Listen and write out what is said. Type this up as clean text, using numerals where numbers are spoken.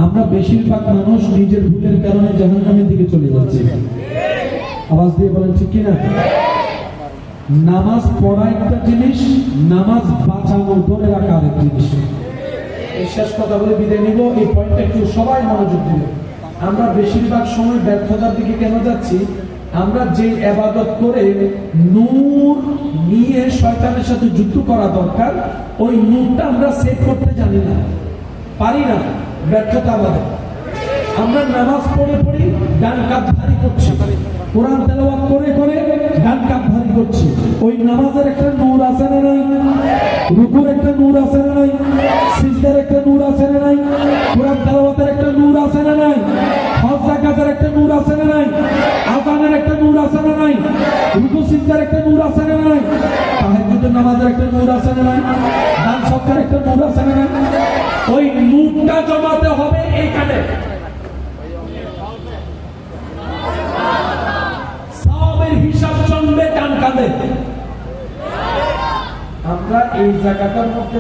আমরা বেশিরভাগ মানুষ নিজের ভুলের কারণে জাহান্নামের দিকে চলে যাচ্ছি। আওয়াজ দিয়ে বলেন ঠিক কিনা? নামাজ পড়া একটা জিনিস, নামাজ বাঁচানো ধরে রাখা আরেক জিনিস। এই শেষ কথা বলে বিদায় নিব। এই পয়েন্টটা একটু সবাই মনোযোগ দিল। আমরা বেশিরভাগ সময় ব্যর্থতার দিকে কেন যাচ্ছি? আমরা যে ইবাদত করে নূর নিয়ে শয়তানের সাথে যুদ্ধ করা দরকার, ওই নূরটা আমরা সেট করতে জানি না, পারি না। ব্যর্থতা আমাদের। আমরা নামাজ পড়ে পড়ি ডান কাঁধ ভারী করছি, কোরআন তেলাওয়াত করে করে ডান কাঁধ ভারী করছি। ওই নামাজের একটা নূর আছে না নাই? রুকুর একটা নূর আছে না নাই? সিজদার একটা নূর আছে না নাই? কোরআন তেলাওয়াতের একটা নূর আছে না নাই? হজ যাকাতের একটা নূর আছে না নাই? আযানের একটা নূর আছে না নাই? রুকু সিজদার একটা নূর আছে না নাই? তাহাজ্জুদের নামাজের একটা নূর আছে না নাই? দান সৎকার একটা নূর আছে না নাই? ওই নূরটা জমাতে হবে এই কাঁধে। সওয়াবের হিসাব জমবে ডান কাঁধে। আমরা এই জায়গাটার মধ্যে